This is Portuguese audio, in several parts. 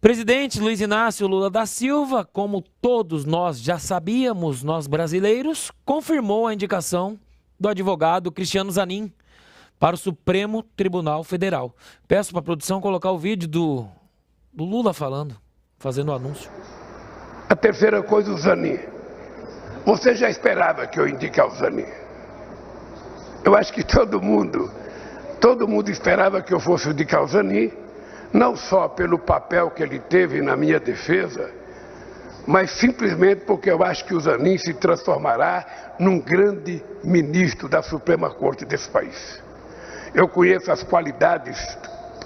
Presidente Luiz Inácio Lula da Silva, como todos nós já sabíamos, nós brasileiros, confirmou a indicação do advogado Cristiano Zanin para o Supremo Tribunal Federal. Peço para a produção colocar o vídeo do Lula falando, fazendo o anúncio. A terceira coisa, o Zanin. Você já esperava que eu indicasse o Zanin? Eu acho que todo mundo esperava que eu fosse indicar o Zanin, não só pelo papel que ele teve na minha defesa, mas simplesmente porque eu acho que o Zanin se transformará num grande ministro da Suprema Corte desse país. Eu conheço as qualidades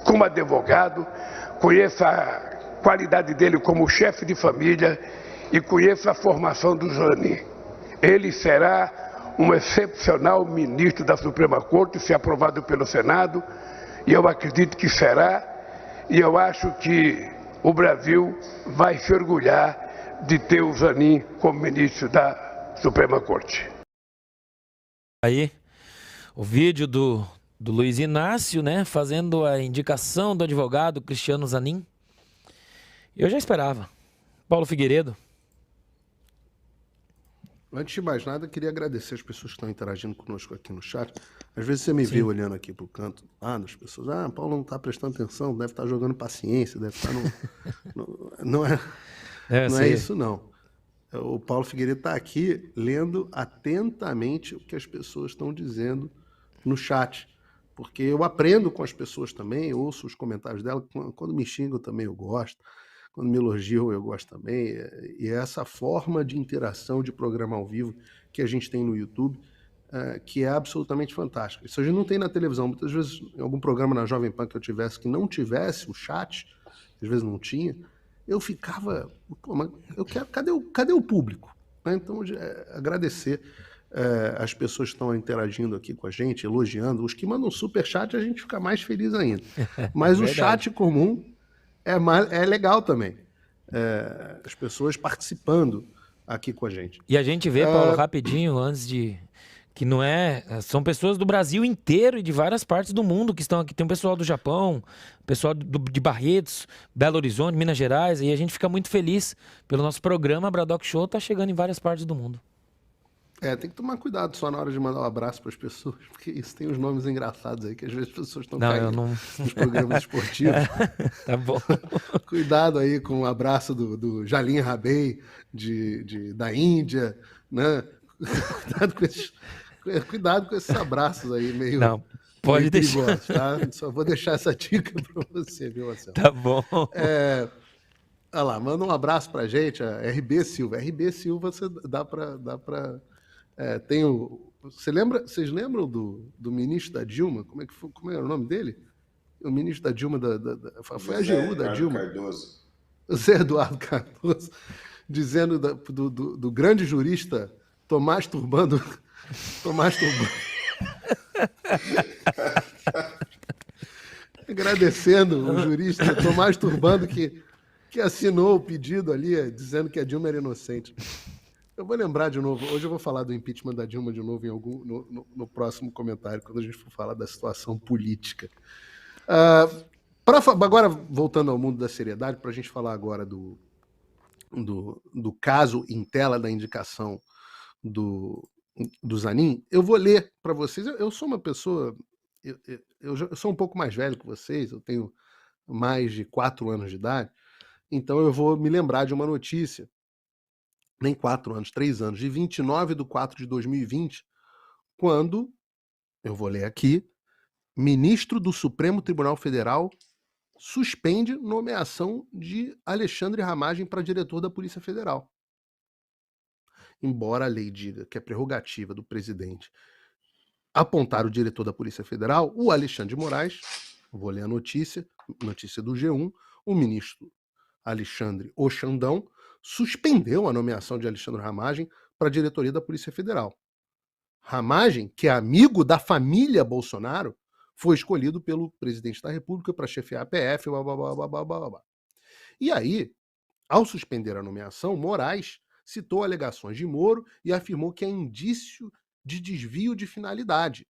como advogado, conheço a qualidade dele como chefe de família e conheço a formação do Zanin. Ele será um excepcional ministro da Suprema Corte, se aprovado pelo Senado, e eu acredito que será, e eu acho que o Brasil vai se orgulhar de ter o Zanin como ministro da Suprema Corte. Aí, o vídeo do Luiz Inácio, né, fazendo a indicação do advogado Cristiano Zanin. Eu já esperava. Paulo Figueiredo. Antes de mais nada, queria agradecer as pessoas que estão interagindo conosco aqui no chat. Às vezes você me vê olhando aqui para o canto das pessoas. Paulo não está prestando atenção, deve estar jogando paciência, deve estar não é isso, não. O Paulo Figueiredo está aqui lendo atentamente o que as pessoas estão dizendo no chat. Porque eu aprendo com as pessoas também, ouço os comentários dela. Quando me xingam também eu gosto. Quando me elogiam, eu gosto também. E é essa forma de interação, de programa ao vivo que a gente tem no YouTube, que é absolutamente fantástica. Isso a gente não tem na televisão. Muitas vezes, em algum programa na Jovem Pan que não tivesse o chat, às vezes não tinha, eu ficava... mas eu quero, cadê o público? Então, agradecer as pessoas que estão interagindo aqui com a gente, elogiando. Os que mandam superchat, a gente fica mais feliz ainda. Mas o chat comum... é legal também, as pessoas participando aqui com a gente. E a gente vê, Paulo, rapidinho, antes de... que não é... São pessoas do Brasil inteiro e de várias partes do mundo que estão aqui. Tem um pessoal do Japão, pessoal de Barretos, Belo Horizonte, Minas Gerais, e a gente fica muito feliz pelo nosso programa. Braddock Show tá chegando em várias partes do mundo. Tem que tomar cuidado só na hora de mandar um abraço para as pessoas, porque isso tem uns nomes engraçados aí, que às vezes as pessoas estão caindo nos programas esportivos. Tá bom. Cuidado aí com o abraço do Jalim Rabei, da Índia, né? Cuidado com esses abraços aí, meio... Não, pode deixar. Tá? Só vou deixar essa dica para você, viu, Marcelo? Tá bom. Olha lá, manda um abraço pra gente, a RB Silva. RB Silva, você dá pra tem o... Vocês lembram do ministro da Dilma? Como era o nome dele? O ministro da Dilma, foi a AGU da Dilma. Cardoso. Zé Eduardo Cardoso, dizendo do grande jurista Tomás Turbando. Agradecendo o jurista Tomás Turbando que assinou o pedido ali, dizendo que a Dilma era inocente. Eu vou lembrar de novo, hoje eu vou falar do impeachment da Dilma de novo no próximo comentário, quando a gente for falar da situação política. Agora, voltando ao mundo da seriedade, para a gente falar agora do caso em tela da indicação do Zanin, eu vou ler para vocês. Eu sou uma pessoa... Eu sou um pouco mais velho que vocês, eu tenho mais de 4 anos de idade, então eu vou me lembrar de uma notícia, nem 4 anos, 3 anos, de 29/4/2020, quando, eu vou ler aqui, ministro do Supremo Tribunal Federal suspende nomeação de Alexandre Ramagem para diretor da Polícia Federal. Embora a lei diga que é prerrogativa do presidente apontar o diretor da Polícia Federal, o Alexandre de Moraes, vou ler a notícia do G1, o ministro Alexandre Xandão suspendeu a nomeação de Alexandre Ramagem para a diretoria da Polícia Federal. Ramagem, que é amigo da família Bolsonaro, foi escolhido pelo presidente da República para chefiar a PF, blá, blá, blá, blá, blá, blá, blá. E aí, ao suspender a nomeação, Moraes citou alegações de Moro e afirmou que é indício de desvio de finalidade,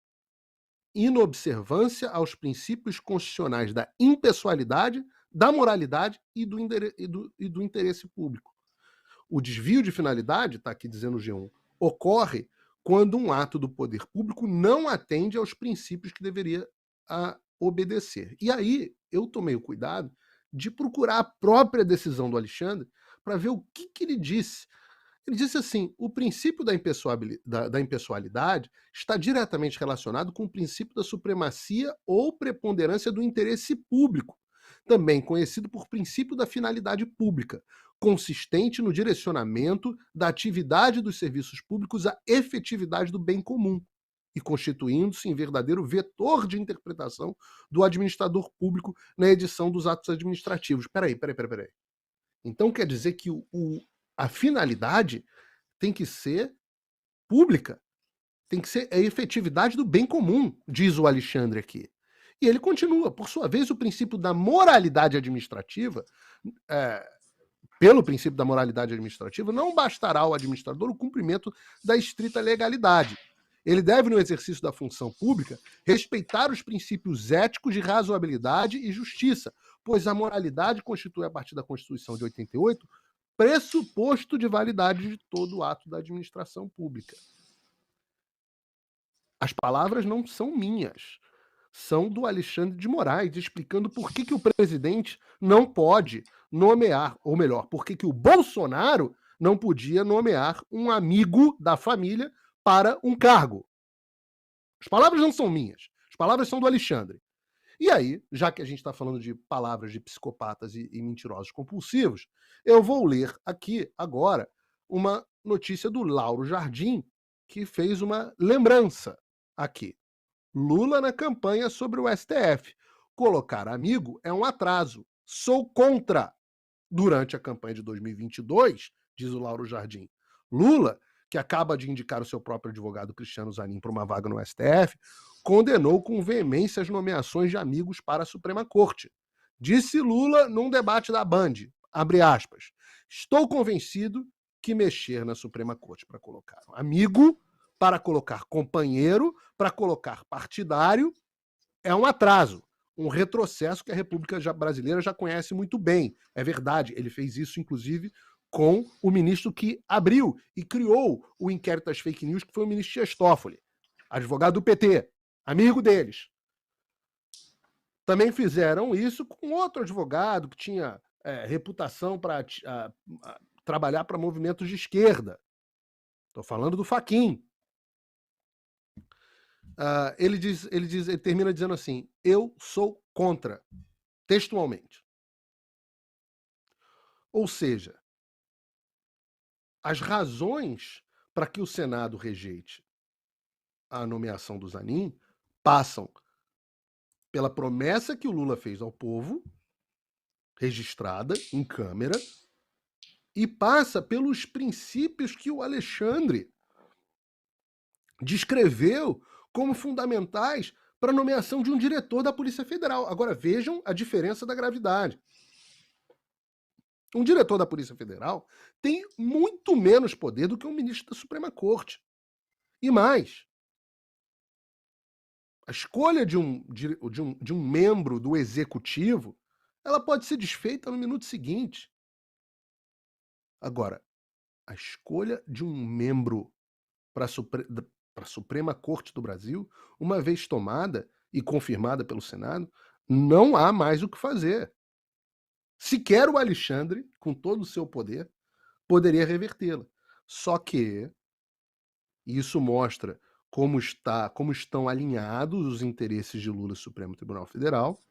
inobservância aos princípios constitucionais da impessoalidade, da moralidade e do interesse público. O desvio de finalidade, está aqui dizendo o G1, ocorre quando um ato do poder público não atende aos princípios que deveria obedecer. E aí eu tomei o cuidado de procurar a própria decisão do Alexandre para ver o que ele disse. Ele disse assim: o princípio da impessoalidade está diretamente relacionado com o princípio da supremacia ou preponderância do interesse público, também conhecido por princípio da finalidade pública, consistente no direcionamento da atividade dos serviços públicos à efetividade do bem comum e constituindo-se em verdadeiro vetor de interpretação do administrador público na edição dos atos administrativos. Peraí. Então quer dizer que a finalidade tem que ser pública, tem que ser a efetividade do bem comum, diz o Alexandre aqui. E ele continua: por sua vez, o princípio da moralidade administrativa, pelo princípio da moralidade administrativa, não bastará ao administrador o cumprimento da estrita legalidade. Ele deve, no exercício da função pública, respeitar os princípios éticos de razoabilidade e justiça, pois a moralidade constitui, a partir da Constituição de 88, pressuposto de validade de todo o ato da administração pública. As palavras não são minhas, são do Alexandre de Moraes, explicando por que o presidente não pode nomear, ou melhor, por que o Bolsonaro não podia nomear um amigo da família para um cargo. As palavras não são minhas, as palavras são do Alexandre. E aí, já que a gente está falando de palavras de psicopatas e mentirosos compulsivos, eu vou ler aqui agora uma notícia do Lauro Jardim, que fez uma lembrança aqui. Lula na campanha sobre o STF. Colocar amigo é um atraso. Sou contra. Durante a campanha de 2022, diz o Lauro Jardim, Lula, que acaba de indicar o seu próprio advogado Cristiano Zanin para uma vaga no STF, condenou com veemência as nomeações de amigos para a Suprema Corte. Disse Lula num debate da Band, abre aspas, estou convencido que mexer na Suprema Corte para colocar amigo, para colocar companheiro, para colocar partidário, é um atraso, um retrocesso que a República Brasileira já conhece muito bem. É verdade, ele fez isso, inclusive, com o ministro que abriu e criou o inquérito das fake news, que foi o ministro Dias Toffoli, advogado do PT, amigo deles. Também fizeram isso com outro advogado que tinha reputação para trabalhar para movimentos de esquerda. Estou falando do Fachin. Ele termina dizendo assim: eu sou contra, textualmente. Ou seja, as razões para que o Senado rejeite a nomeação do Zanin passam pela promessa que o Lula fez ao povo, registrada em câmera, e passa pelos princípios que o Alexandre descreveu como fundamentais para a nomeação de um diretor da Polícia Federal. Agora vejam a diferença da gravidade. Um diretor da Polícia Federal tem muito menos poder do que um ministro da Suprema Corte. E mais, a escolha de um membro do Executivo, ela pode ser desfeita no minuto seguinte. Agora, a escolha de um membro para a Suprema Corte do Brasil, uma vez tomada e confirmada pelo Senado, não há mais o que fazer. Sequer o Alexandre, com todo o seu poder, poderia revertê-la. Só que isso mostra como estão alinhados os interesses de Lula e Supremo Tribunal Federal,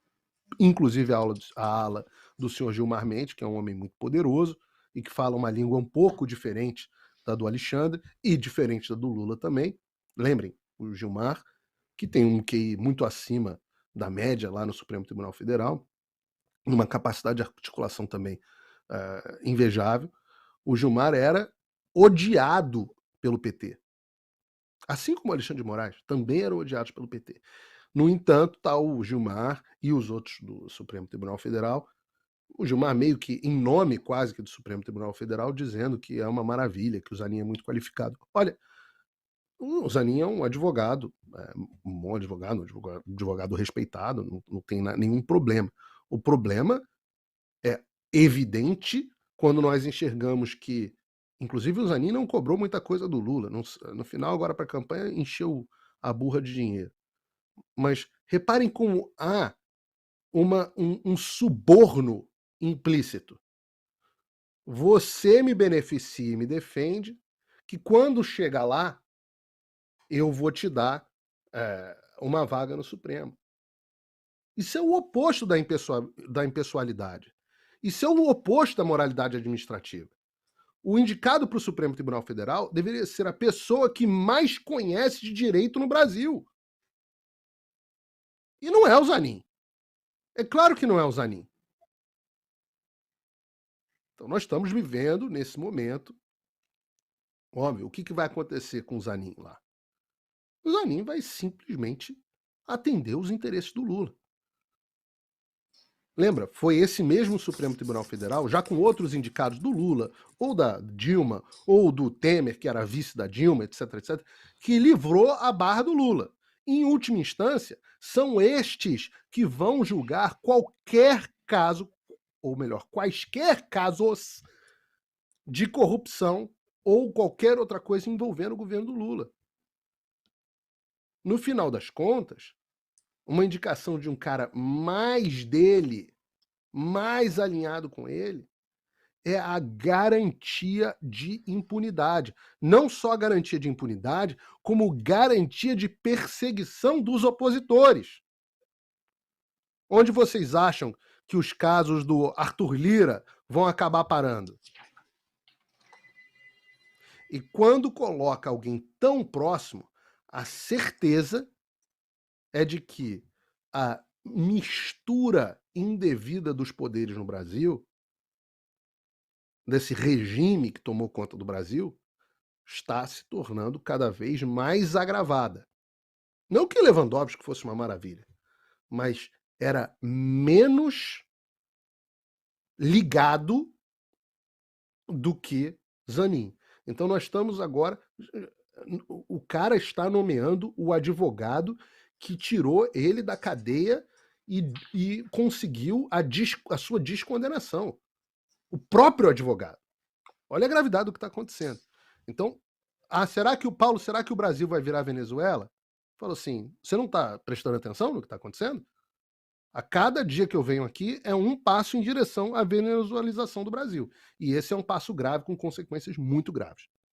inclusive a ala do senhor Gilmar Mendes, que é um homem muito poderoso e que fala uma língua um pouco diferente da do Alexandre e diferente da do Lula também. Lembrem, o Gilmar, que tem um QI muito acima da média lá no Supremo Tribunal Federal, uma capacidade de articulação também invejável. O Gilmar era odiado pelo PT. Assim como o Alexandre de Moraes, também eram odiados pelo PT. No entanto, está o Gilmar e os outros do Supremo Tribunal Federal, o Gilmar meio que em nome quase que do Supremo Tribunal Federal, dizendo que é uma maravilha, que o Zanin é muito qualificado. Olha, o Zanin é um advogado, um bom advogado, um advogado respeitado, não tem nenhum problema. O problema evidente quando nós enxergamos que, inclusive, o Zanin não cobrou muita coisa do Lula. No final, agora para a campanha, encheu a burra de dinheiro. Mas reparem como há um suborno implícito. Você me beneficia e me defende, que quando chega lá, eu vou te dar uma vaga no Supremo. Isso é o oposto da impessoalidade. Isso é o oposto da moralidade administrativa. O indicado para o Supremo Tribunal Federal deveria ser a pessoa que mais conhece de direito no Brasil. E não é o Zanin. É claro que não é o Zanin. Então nós estamos vivendo, nesse momento, óbvio, o que vai acontecer com o Zanin lá? O Zanin vai simplesmente atender os interesses do Lula. Lembra, foi esse mesmo Supremo Tribunal Federal, já com outros indicados do Lula, ou da Dilma, ou do Temer, que era vice da Dilma, etc, etc, que livrou a barra do Lula. Em última instância, são estes que vão julgar qualquer caso, ou melhor, quaisquer casos de corrupção ou qualquer outra coisa envolvendo o governo do Lula. No final das contas, uma indicação de um cara mais dele, mais alinhado com ele, é a garantia de impunidade. Não só a garantia de impunidade, como garantia de perseguição dos opositores. Onde vocês acham que os casos do Arthur Lira vão acabar parando? E quando coloca alguém tão próximo, a certeza é de que a mistura indevida dos poderes no Brasil, desse regime que tomou conta do Brasil, está se tornando cada vez mais agravada. Não que Lewandowski fosse uma maravilha, mas era menos ligado do que Zanin. Então nós estamos agora... O cara está nomeando o advogado que tirou ele da cadeia e conseguiu a sua descondenação. O próprio advogado. Olha a gravidade do que está acontecendo. Então, será que o Brasil vai virar Venezuela? Falou assim, você não está prestando atenção no que está acontecendo? A cada dia que eu venho aqui é um passo em direção à venezuelização do Brasil. E esse é um passo grave com consequências muito graves.